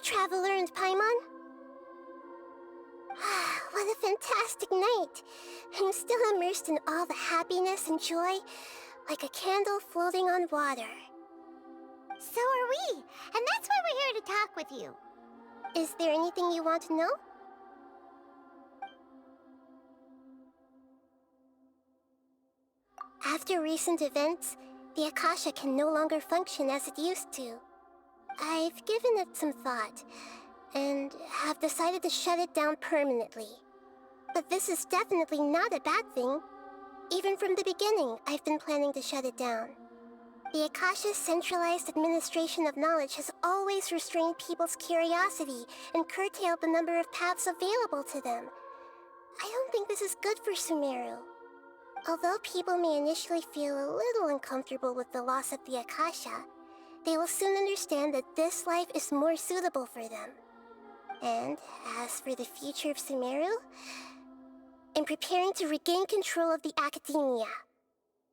traveler and Paimon. What a fantastic night! I'm still immersed in all the happiness and joy, like a candle floating on water. So are we, and that's why we're here to talk with you. Is there anything you want to know? After recent events, the Akasha can no longer function as it used to. I've given it some thought, and have decided to shut it down permanently. But this is definitely not a bad thing. Even from the beginning, I've been planning to shut it down. The Akasha's centralized administration of knowledge has always restrained people's curiosity and curtailed the number of paths available to them. I don't think this is good for Sumeru. Although people may initially feel a little uncomfortable with the loss of the Akasha, they will soon understand that this life is more suitable for them. And as for the future of Sumeru, I'm preparing to regain control of the academia.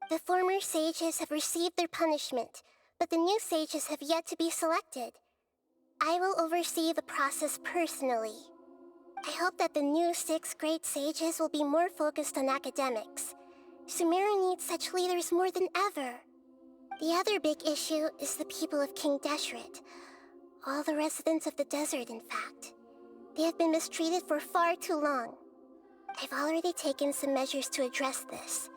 The former sages have received their punishment, but the new sages have yet to be selected. I will oversee the process personally. I hope that the new 6th grade sages will be more focused on academics. Sumeru needs such leaders more than ever. The other big issue is the people of King Deshret. All the residents of the desert, in fact. They have been mistreated for far too long. I've already taken some measures to address this.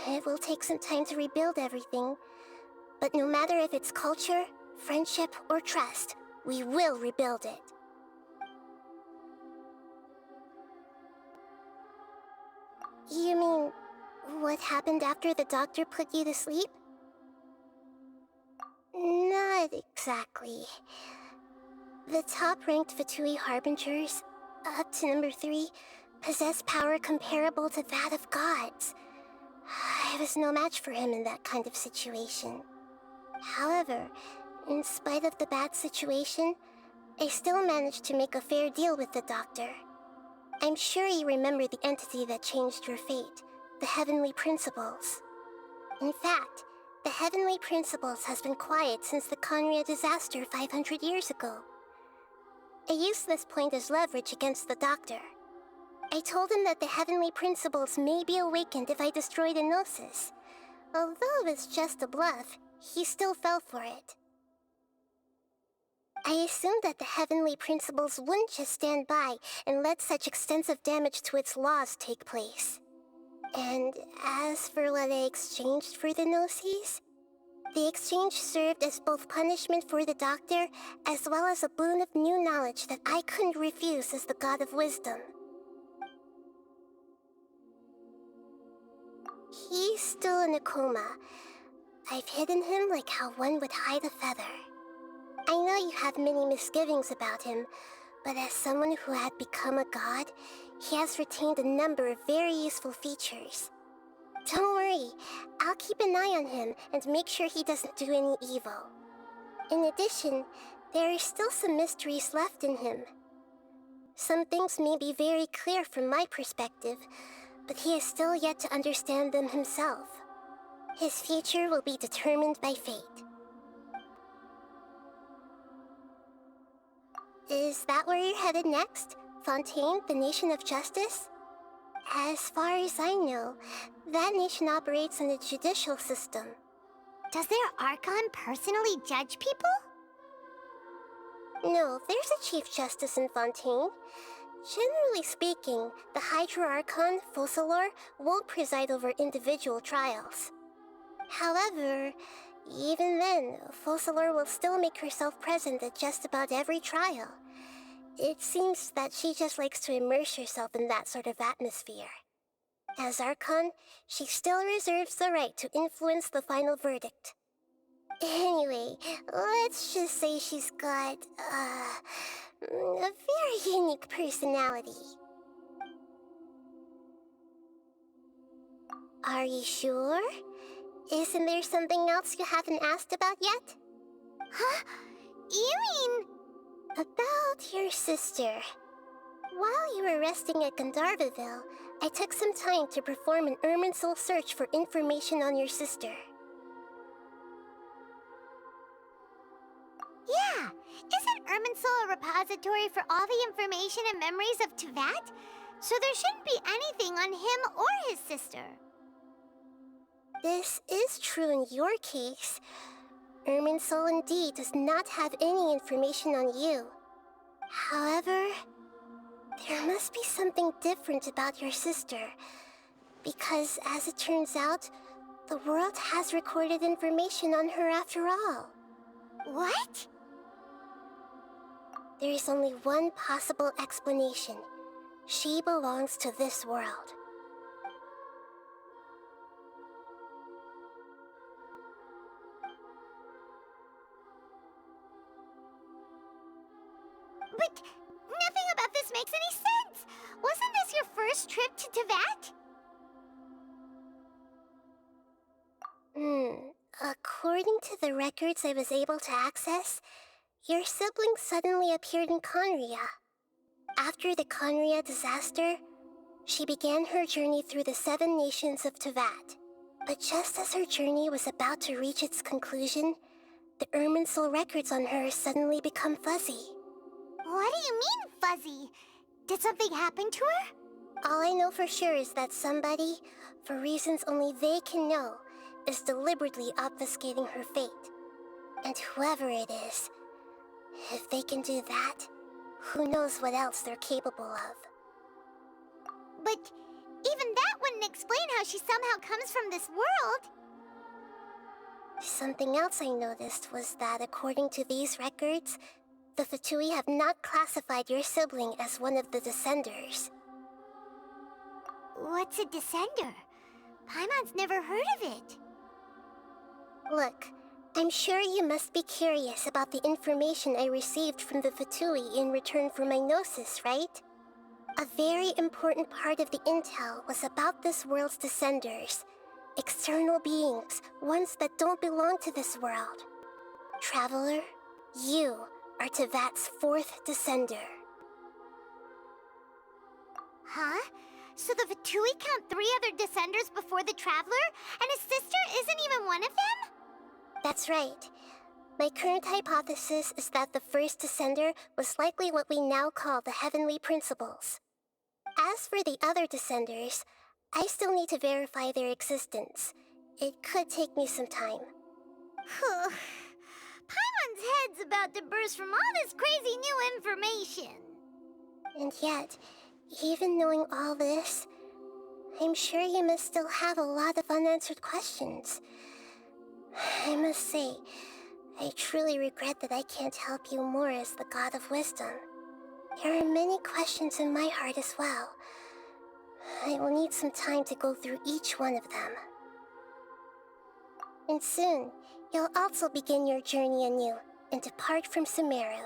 It will take some time to rebuild everything, but no matter if it's culture, friendship, or trust, we will rebuild it. You mean, what happened after the doctor put you to sleep? Not exactly. The top-ranked Fatui Harbingers, up to number 3, possess power comparable to that of gods. I was no match for him in that kind of situation. However, in spite of the bad situation, I still managed to make a fair deal with the doctor. I'm sure you remember the entity that changed your fate, the Heavenly Principles. In fact, the Heavenly Principles has been quiet since the Conria disaster 500 years ago. I used this point as leverage against the doctor. I told him that the Heavenly Principles may be awakened if I destroy the Gnosis. Although it's just a bluff, he still fell for it. I assumed that the Heavenly Principles wouldn't just stand by and let such extensive damage to its laws take place. And as for what I exchanged for the Gnosis, the exchange served as both punishment for the doctor, as well as a boon of new knowledge that I couldn't refuse as the God of Wisdom. He's still in a coma. I've hidden him like how one would hide a feather. I know you have many misgivings about him, but as someone who had become a god, he has retained a number of very useful features. Don't worry, I'll keep an eye on him and make sure he doesn't do any evil. In addition, there are still some mysteries left in him. Some things may be very clear from my perspective, but he is still yet to understand them himself. His future will be determined by fate. Is that where you're headed next? Fontaine, the nation of justice? As far as I know, that nation operates on a judicial system. Does their Archon personally judge people? No, there's a Chief Justice in Fontaine. Generally speaking, the Hydra Archon, Focalor, won't preside over individual trials. However, even then, Focalor will still make herself present at just about every trial. It seems that she just likes to immerse herself in that sort of atmosphere. As Archon, she still reserves the right to influence the final verdict. Anyway, let's just say she's got, a very unique personality. Are you sure? Isn't there something else you haven't asked about yet? Huh? You mean... About your sister. While you were resting at Gandharvaville, I took some time to perform an Irminsul search for information on your sister. Yeah! Isn't repository for all the information and memories of Taaant, so there shouldn't be anything on him or his sister. This is true in your case. Irminsul indeed does not have any information on you. However, there must be something different about your sister, because as it turns out, the world has recorded information on her after all. What? There is only one possible explanation. She belongs to this world. But nothing about this makes any sense! Wasn't this your first trip to Taaant? According to the records I was able to access, your sibling suddenly appeared in Conria. After the Conria disaster, she began her journey through the 7 nations of Taaant. But just as her journey was about to reach its conclusion, the Irminsul records on her suddenly become fuzzy. What do you mean, fuzzy? Did something happen to her? All I know for sure is that somebody, for reasons only they can know, is deliberately obfuscating her fate. And whoever it is, if they can do that, who knows what else they're capable of. But even that wouldn't explain how she somehow comes from this world. Something else I noticed was that according to these records, the Fatui have not classified your sibling as one of the Descenders. What's a Descender? Paimon's never heard of it. Look, I'm sure you must be curious about the information I received from the Fatui in return for my gnosis, right? A very important part of the intel was about this world's Descenders. External beings, ones that don't belong to this world. Traveler, you are Taaant's 4th Descender. Huh? So the Fatui count 3 other Descenders before the Traveler, and his sister isn't even one of them? That's right. My current hypothesis is that the first Descender was likely what we now call the Heavenly Principles. As for the other Descenders, I still need to verify their existence. It could take me some time. Paimon's head's about to burst from all this crazy new information. And yet, even knowing all this, I'm sure you must still have a lot of unanswered questions. I must say, I truly regret that I can't help you more as the God of Wisdom. There are many questions in my heart as well. I will need some time to go through each one of them. And soon, you'll also begin your journey anew and depart from SUMERU.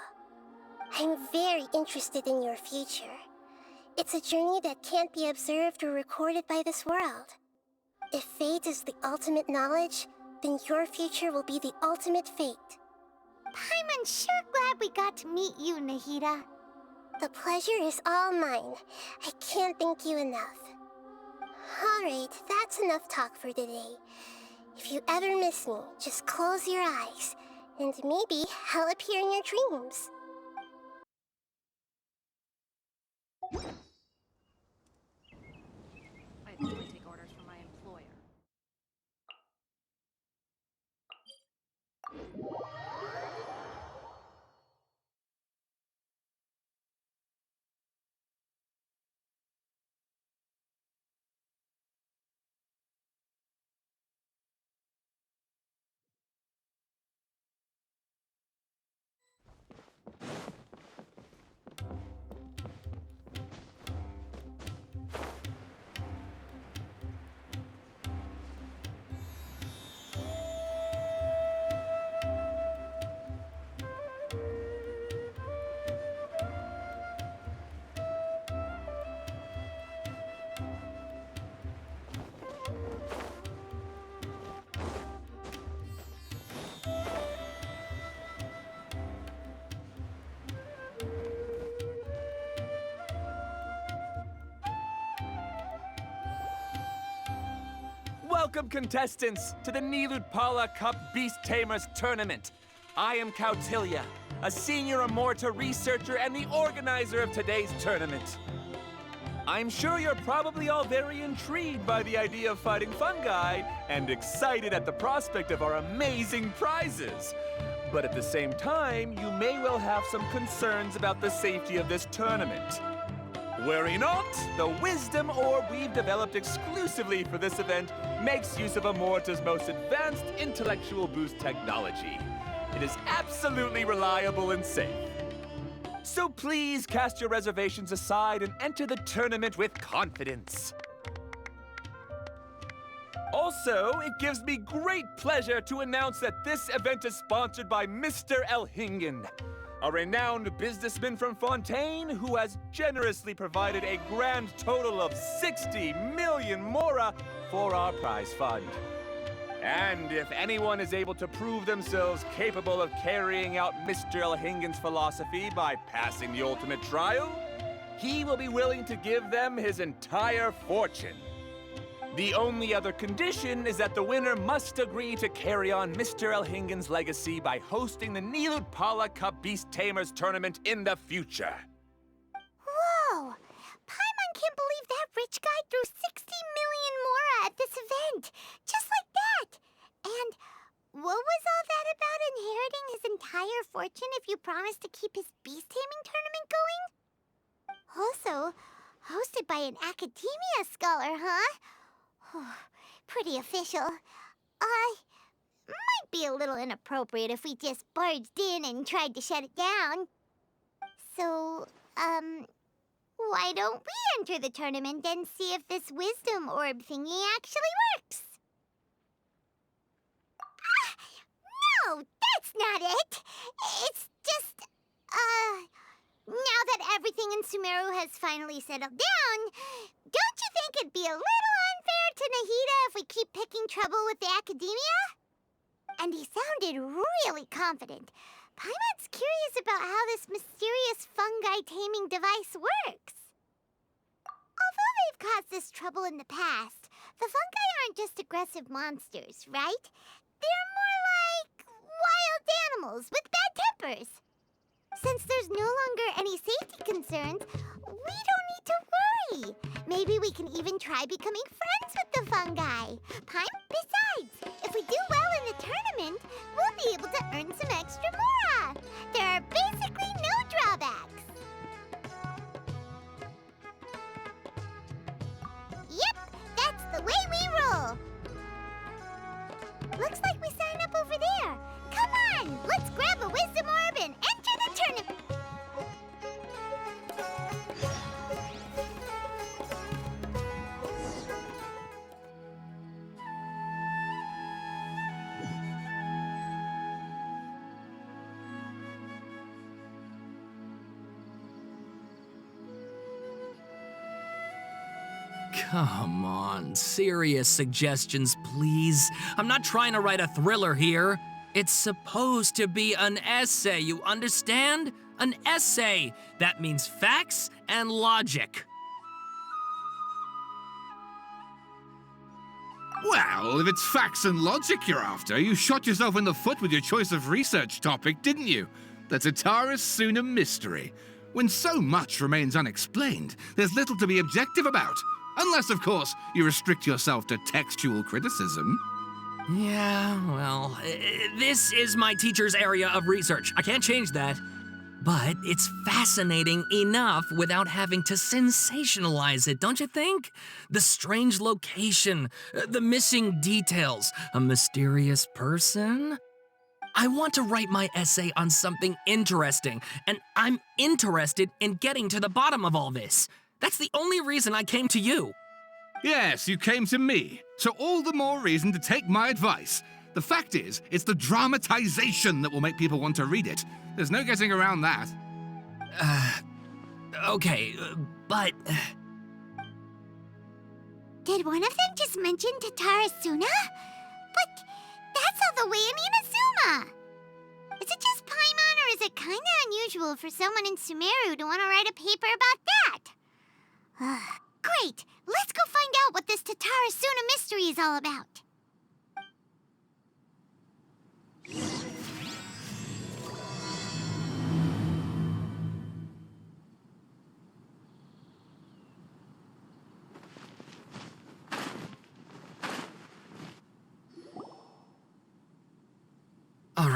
I'm very interested in your future. It's a journey that can't be observed or recorded by this world. If fate is the ultimate knowledge, then your future will be the ultimate fate. Paimon's sure glad we got to meet you, Nahida. The pleasure is all mine. I can't thank you enough. Alright, that's enough talk for today. If you ever miss me, just close your eyes, and maybe I'll appear in your dreams. I only take orders from my employer. Welcome, contestants, to the Nilud Pala Cup Beast Tamers Tournament. I am Cautilia, a senior Immorta researcher and the organizer of today's tournament. I'm sure you're probably all very intrigued by the idea of fighting fungi and excited at the prospect of our amazing prizes. But at the same time, you may well have some concerns about the safety of this tournament. Worry not, the wisdom orb we've developed exclusively for this event makes use of Immorta's most advanced intellectual boost technology. It is absolutely reliable and safe. So please cast your reservations aside and enter the tournament with confidence. Also, it gives me great pleasure to announce that this event is sponsored by Mr. ENFIIIN, a renowned businessman from Fontaine who has generously provided a grand total of 60 million mora for our prize fund. And if anyone is able to prove themselves capable of carrying out Mr. ENFIIIN's philosophy by passing the ultimate trial, he will be willing to give them his entire fortune. The only other condition is that the winner must agree to carry on Mr. ENFIIIN's legacy by hosting the Nilutpala Cup Beast Tamers tournament in the future. Whoa! Paimon can't believe that rich guy threw 60 million mora at this event. Just like that. And what was all that about inheriting his entire fortune if you promised to keep his beast taming tournament going? Also, hosted by an academia scholar, huh? Pretty official. Might be a little inappropriate if we just barged in and tried to shut it down. So, why don't we enter the tournament and see if this wisdom orb thingy actually works? No, that's not it! It's just, now that everything in Sumeru has finally settled down, don't you think it'd be a little unfair to Nahida if we keep picking trouble with the academia? And he sounded really confident. Paimon's curious about how this mysterious fungi taming device works. Although they've caused us trouble in the past, the fungi aren't just aggressive monsters, right? They're more like wild animals with bad tempers. Since there's no longer any safety concerns, we don't need to worry. Maybe we can even try becoming friends with the fungi. Besides, if we do well in the tournament, we'll be able to earn some extra mora. There are basically no drawbacks. Yep, that's the way we roll. Looks like we sign up over there. Come on, let's grab a wisdom orb and enter the tournament. Come on, serious suggestions, please. I'm not trying to write a thriller here. It's supposed to be an essay, you understand? An essay. That means facts and logic. Well, if it's facts and logic you're after, you shot yourself in the foot with your choice of research topic, didn't you? The Tatara Suna mystery. When so much remains unexplained, there's little to be objective about. Unless, of course, you restrict yourself to textual criticism. Yeah, well, this is my teacher's area of research. I can't change that. But it's fascinating enough without having to sensationalize it, don't you think? The strange location, the missing details, a mysterious person. I want to write my essay on something interesting, and I'm interested in getting to the bottom of all this. That's the only reason I came to you. Yes, you came to me, so all the more reason to take my advice. The fact is, it's the dramatization that will make people want to read it. There's no getting around that. Okay, but... Did one of them just mention Tatara Suna? But that's all the way in Inazuma! Is it just Paimon, or is it kinda unusual for someone in Sumeru to want to write a paper about that? Great! Let's go find out what this Tatara Suna mystery is all about.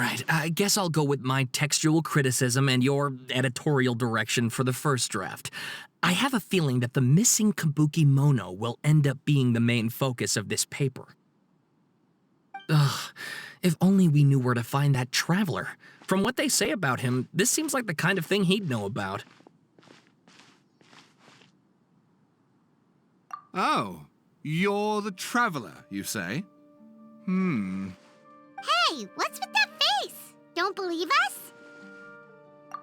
right, I guess I'll go with my textual criticism and your editorial direction for the first draft. I have a feeling that the missing kabuki mono will end up being the main focus of this paper. Ugh, if only we knew where to find that traveler. From what they say about him, this seems like the kind of thing he'd know about. Oh, you're the traveler, you say? Hey, what's with that face? Don't believe us?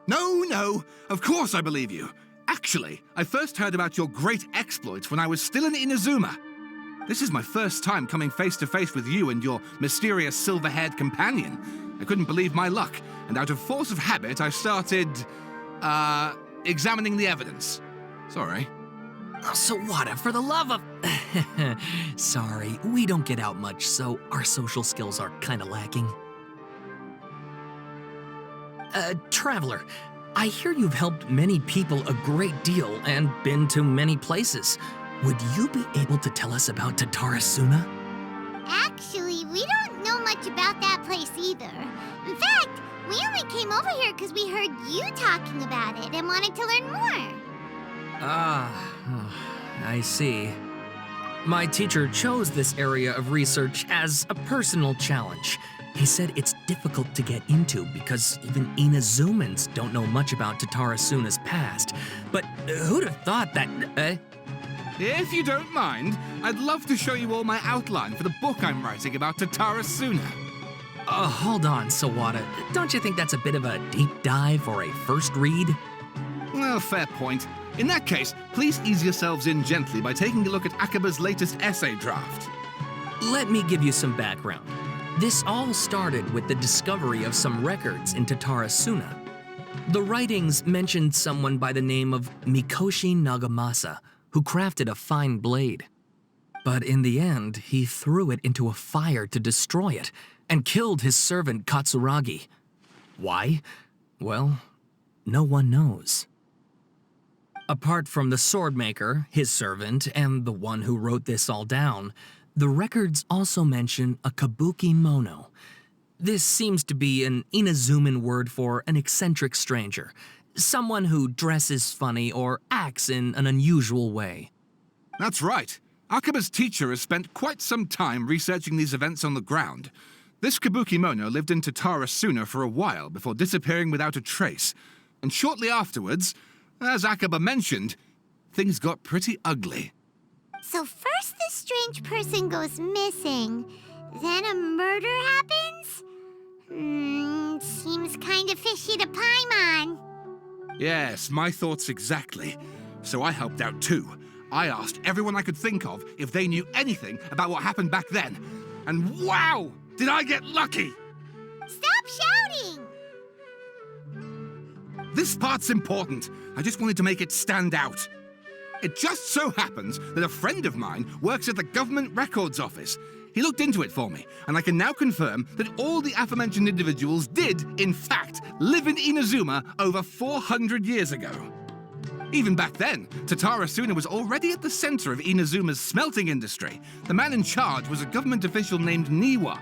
No, of course I believe you. Actually, I first heard about your great exploits when I was still in Inazuma. This is my first time coming face to face with you and your mysterious silver-haired companion. I couldn't believe my luck, and out of force of habit, I started, examining the evidence. Sorry. Oh, Sawada, for the love of... Sorry, we don't get out much, so our social skills are kinda lacking. Traveler, I hear you've helped many people a great deal and been to many places. Would you be able to tell us about Tatarasuna? Actually, we don't know much about that place either. In fact, we only came over here because we heard you talking about it and wanted to learn more. I see. My teacher chose this area of research as a personal challenge. He said it's difficult to get into because even Inazumans don't know much about Tatarasuna's past. But who'd have thought that, If you don't mind, I'd love to show you all my outline for the book I'm writing about Tatarasuna. Hold on, Sawada. Don't you think that's a bit of a deep dive or a first read? Well, fair point. In that case, please ease yourselves in gently by taking a look at Akaba's latest essay draft. Let me give you some background. This all started with the discovery of some records in Tatarasuna. The writings mentioned someone by the name of Mikoshi Nagamasa, who crafted a fine blade. But in the end, he threw it into a fire to destroy it, and killed his servant Katsuragi. Why? Well, no one knows. Apart from the swordmaker, his servant, and the one who wrote this all down, the records also mention a kabuki mono. This seems to be an Inazuman word for an eccentric stranger, someone who dresses funny or acts in an unusual way. That's right. Akaba's teacher has spent quite some time researching these events on the ground. This kabuki mono lived in Tatarasuna for a while before disappearing without a trace. And shortly afterwards, as Akaba mentioned, things got pretty ugly. So first this strange person goes missing, then a murder happens? Seems kind of fishy to Paimon. Yes, my thoughts exactly. So I helped out too. I asked everyone I could think of if they knew anything about what happened back then. And wow! Did I get lucky! Stop shouting! This part's important. I just wanted to make it stand out. It just so happens that a friend of mine works at the government records office. He looked into it for me, and I can now confirm that all the aforementioned individuals did, in fact, live in Inazuma over 400 years ago. Even back then, Tatarasuna was already at the center of Inazuma's smelting industry. The man in charge was a government official named Niwa.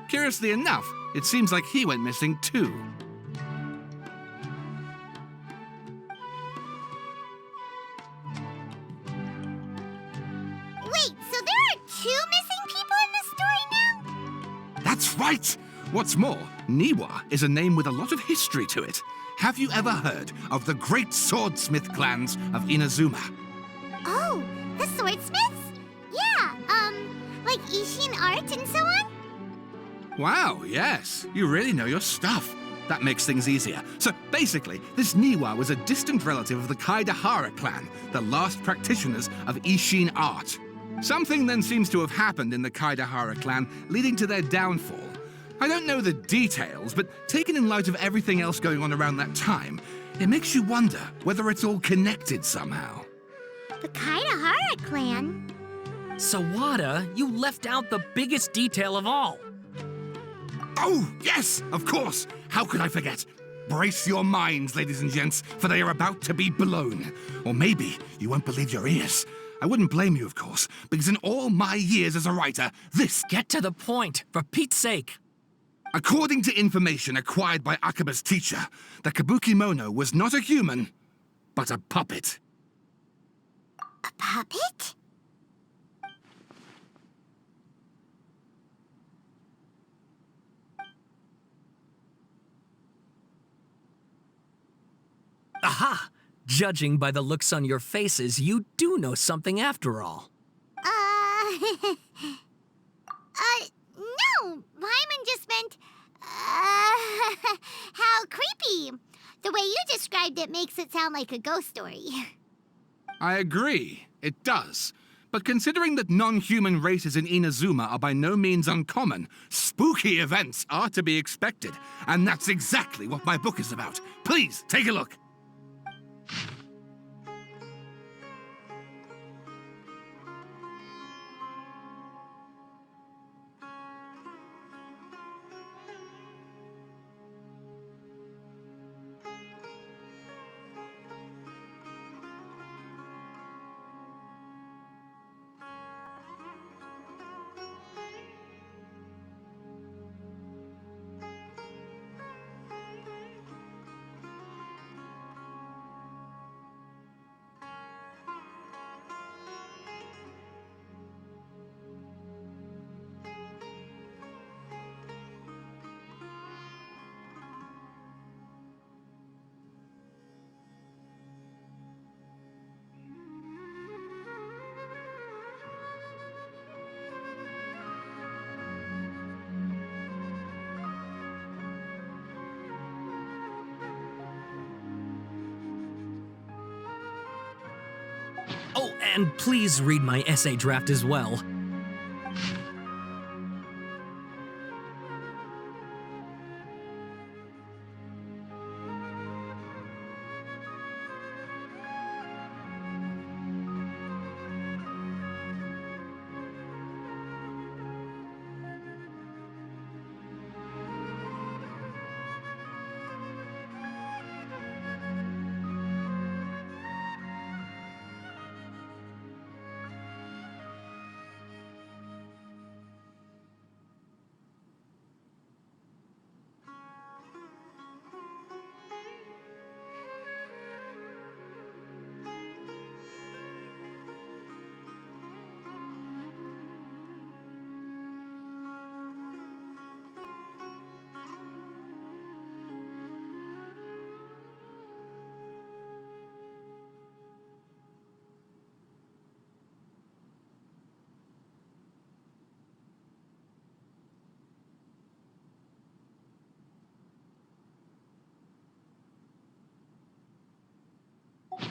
Curiously enough, it seems like he went missing too. Wait, so there are 2 missing people in the story now? That's right! What's more, Niwa is a name with a lot of history to it. Have you ever heard of the great swordsmith clans of Inazuma? Oh, the swordsmiths? Yeah, like Ishin art and so on? Wow, yes. You really know your stuff. That makes things easier. So basically, this Niwa was a distant relative of the Kaidahara clan, the last practitioners of Ishin art. Something then seems to have happened in the Kaidahara clan, leading to their downfall. I don't know the details, but taken in light of everything else going on around that time, it makes you wonder whether it's all connected somehow. The Kaidahara clan? Sawada, you left out the biggest detail of all. Oh, yes, of course. How could I forget? Brace your minds, ladies and gents, for they are about to be blown. Or maybe you won't believe your ears. I wouldn't blame you, of course, because in all my years as a writer, this... Get to the point, for Pete's sake. According to information acquired by Akaba's teacher, the Kabukimono was not a human, but a puppet. A puppet? Aha! Judging by the looks on your faces, you do know something after all. No! Paimon just meant, how creepy. The way you described it makes it sound like a ghost story. I agree, it does. But considering that non-human races in Inazuma are by no means uncommon, spooky events are to be expected. And that's exactly what my book is about. Please, take a look. Oh, and please read my essay draft as well.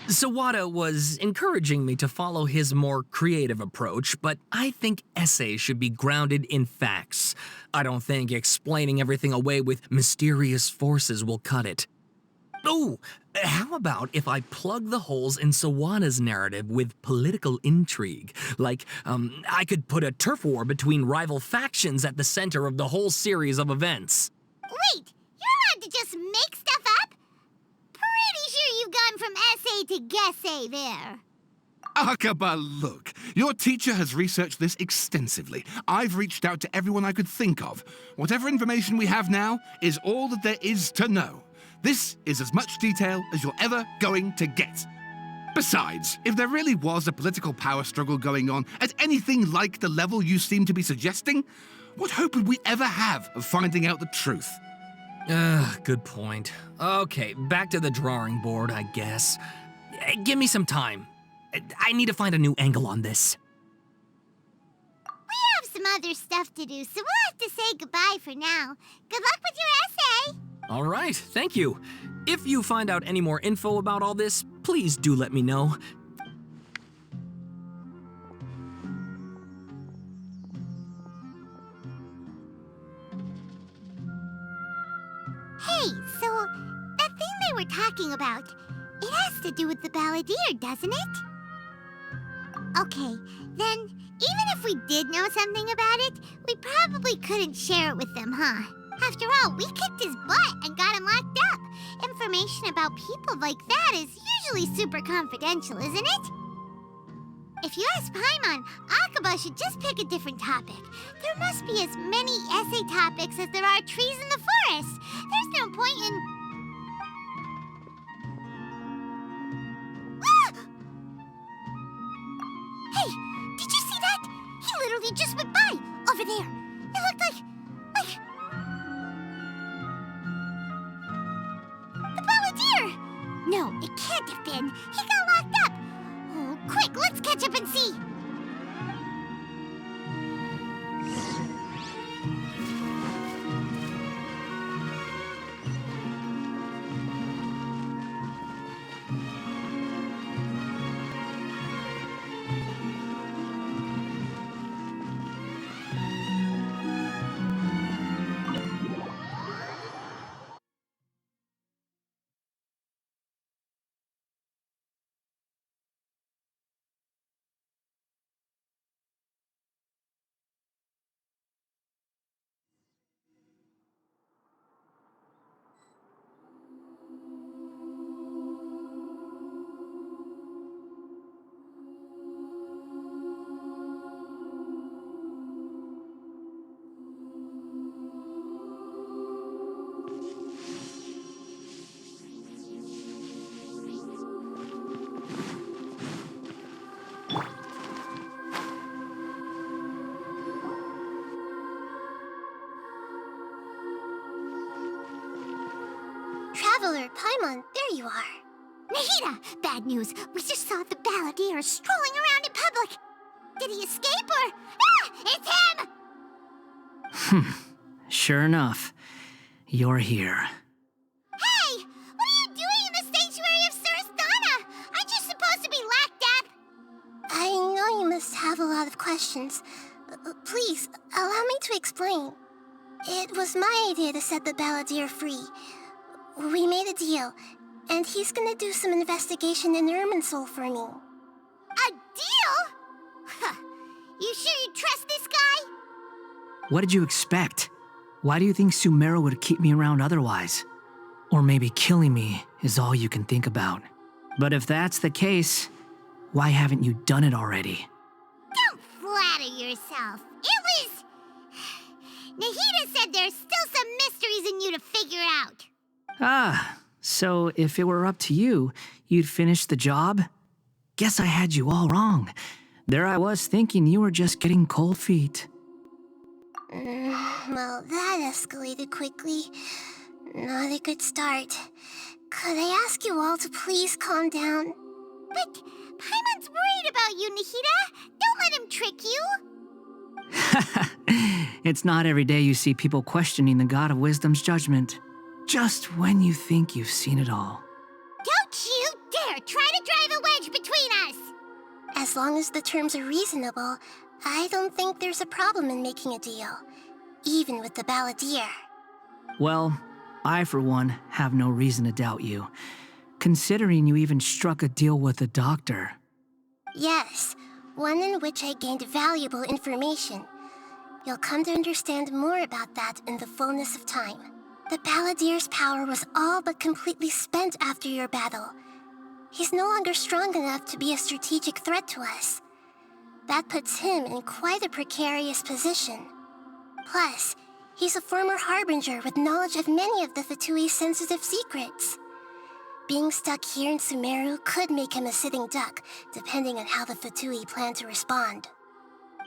Sawada was encouraging me to follow his more creative approach, but I think essays should be grounded in facts. I don't think explaining everything away with mysterious forces will cut it. Oh, how about if I plug the holes in Sawada's narrative with political intrigue? Like, I could put a turf war between rival factions at the center of the whole series of events. Wait, you're allowed to just make stuff up? Pretty sure you've gone from essay to guessay there. Akaba, look. Your teacher has researched this extensively. I've reached out to everyone I could think of. Whatever information we have now is all that there is to know. This is as much detail as you're ever going to get. Besides, if there really was a political power struggle going on at anything like the level you seem to be suggesting, what hope would we ever have of finding out the truth? Good point. Okay, back to the drawing board, I guess. Give me some time. I need to find a new angle on this. We have some other stuff to do, so we'll have to say goodbye for now. Good luck with your essay! All right, thank you. If you find out any more info about all this, please do let me know. Hey, so that thing they were talking about, it has to do with the balladeer, doesn't it? Okay, then even if we did know something about it, we probably couldn't share it with them, huh? After all, we kicked his butt and got him locked up. Information about people like that is usually super confidential, isn't it? If you ask Paimon, Akaba should just pick a different topic. There must be as many essay topics as there are trees in the forest. There's no point in... Ah! Hey, did you see that? He literally just went by, over there. It looked like... the balladeer! No, it can't have been. He got locked up. Oh, quick, let's catch up and see. Traveler, Paimon, there you are. Nahida, bad news. We just saw the balladeer strolling around in public. Did he escape or... Ah! It's him! Sure enough, you're here. Hey! What are you doing in the sanctuary of Surasthana? Aren't you supposed to be locked up? I know you must have a lot of questions. Please, allow me to explain. It was my idea to set the balladeer free. We made a deal, and he's gonna do some investigation in Irminsul for me. A deal? Huh. You sure you trust this guy? What did you expect? Why do you think SUMERU would keep me around otherwise? Or maybe killing me is all you can think about. But if that's the case, why haven't you done it already? Don't flatter yourself. It was... Nahida said there's still some mysteries in you to figure out. Ah, so if it were up to you, you'd finish the job? Guess I had you all wrong. There I was thinking you were just getting cold feet. Well, that escalated quickly. Not a good start. Could I ask you all to please calm down? But Paimon's worried about you, Nahida. Don't let him trick you. It's not every day you see people questioning the God of Wisdom's judgment. Just when you think you've seen it all. Don't you dare try to drive a wedge between us! As long as the terms are reasonable, I don't think there's a problem in making a deal. Even with the balladeer. Well, I for one have no reason to doubt you, considering you even struck a deal with the doctor. Yes, one in which I gained valuable information. You'll come to understand more about that in the fullness of time. The balladeer's power was all but completely spent after your battle. He's no longer strong enough to be a strategic threat to us. That puts him in quite a precarious position. Plus, he's a former harbinger with knowledge of many of the Fatui's sensitive secrets. Being stuck here in SUMERU could make him a sitting duck, depending on how the Fatui plan to respond.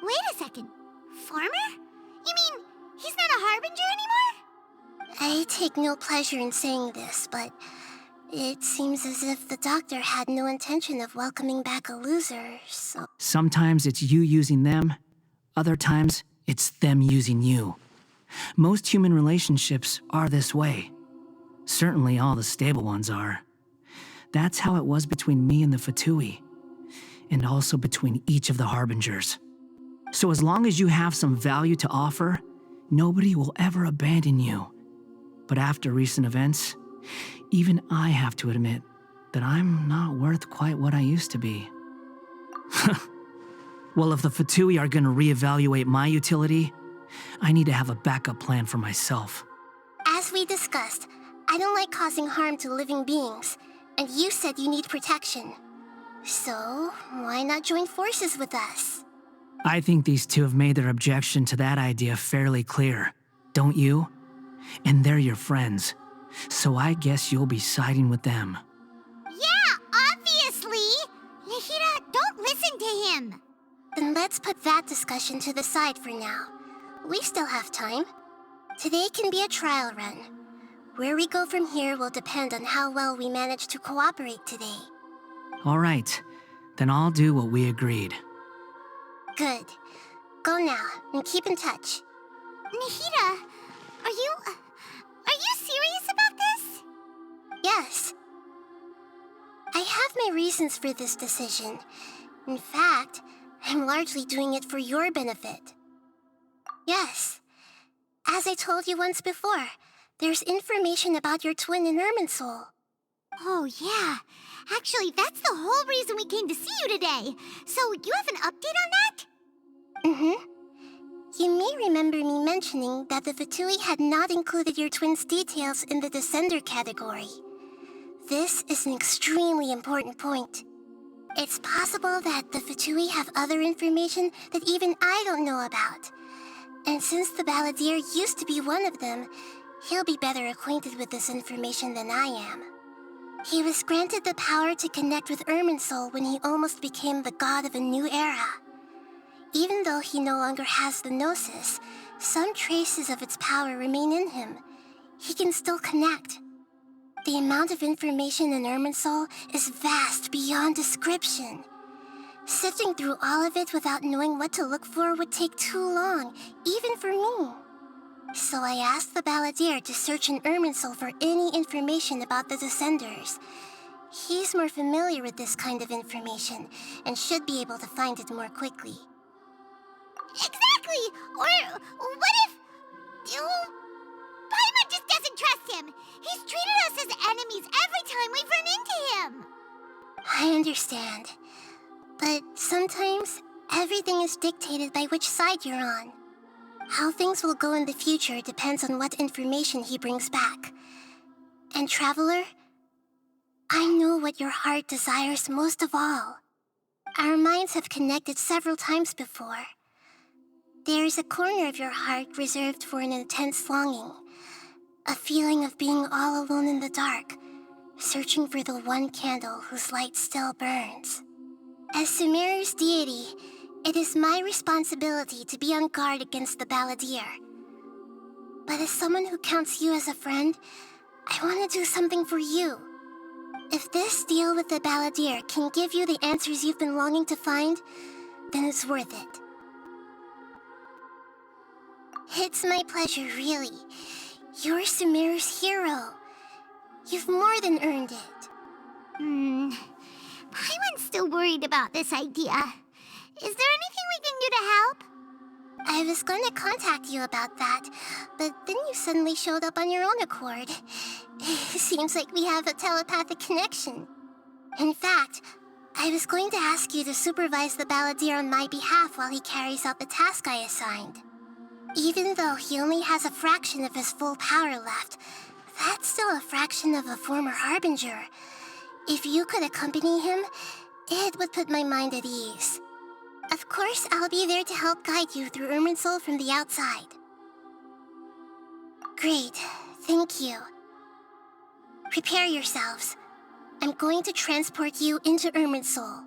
Wait a second. Farmer? You mean he's not a harbinger anymore? I take no pleasure in saying this, but it seems as if the doctor had no intention of welcoming back a loser, so... Sometimes it's you using them, other times it's them using you. Most human relationships are this way. Certainly all the stable ones are. That's how it was between me and the Fatui, and also between each of the harbingers. So as long as you have some value to offer, nobody will ever abandon you. But after recent events, even I have to admit that I'm not worth quite what I used to be. Well, if the Fatui are gonna reevaluate my utility, I need to have a backup plan for myself. As we discussed, I don't like causing harm to living beings, and you said you need protection. So, why not join forces with us? I think these two have made their objection to that idea fairly clear, don't you? And they're your friends, so I guess you'll be siding with them. Yeah, obviously! Nahida, don't listen to him! Then let's put that discussion to the side for now. We still have time. Today can be a trial run. Where we go from here will depend on how well we manage to cooperate today. All right, then I'll do what we agreed. Good. Go now, and keep in touch. Nahida, are you serious about this? Yes. I have my reasons for this decision. In fact, I'm largely doing it for your benefit. Yes. As I told you once before, there's information about your twin in Irminsul. Oh, yeah. Actually, that's the whole reason we came to see you today. So, you have an update on that? Mm-hmm. You may remember me mentioning that the Fatui had not included your twin's details in the Descender category. This is an extremely important point. It's possible that the Fatui have other information that even I don't know about. And since the Balladeer used to be one of them, he'll be better acquainted with this information than I am. He was granted the power to connect with Irminsul when he almost became the god of a new era. Even though he no longer has the Gnosis, some traces of its power remain in him. He can still connect. The amount of information in Irminsul is vast beyond description. Sifting through all of it without knowing what to look for would take too long, even for me. So I asked the Balladeer to search in Irminsul for any information about the Descenders. He's more familiar with this kind of information, and should be able to find it more quickly. Exactly! Or what if... Paimon just doesn't trust him! He's treated us as enemies every time we've run into him! I understand. But sometimes, everything is dictated by which side you're on. How things will go in the future depends on what information he brings back. And Traveler, I know what your heart desires most of all. Our minds have connected several times before. There is a corner of your heart reserved for an intense longing. A feeling of being all alone in the dark, searching for the one candle whose light still burns. As Sumeru's deity, it is my responsibility to be on guard against the Balladeer. But as someone who counts you as a friend, I want to do something for you. If this deal with the Balladeer can give you the answers you've been longing to find, then it's worth it. It's my pleasure, really. You're Sumeru's hero. You've more than earned it. Paimon's still worried about this idea. Is there anything we can do to help? I was going to contact you about that, but then you suddenly showed up on your own accord. Seems like we have a telepathic connection. In fact, I was going to ask you to supervise the Balladeer on my behalf while he carries out the task I assigned. Even though he only has a fraction of his full power left, that's still a fraction of a former Harbinger. If you could accompany him, it would put my mind at ease. Of course, I'll be there to help guide you through Irminsul from the outside. Great, thank you. Prepare yourselves. I'm going to transport you into Irminsul.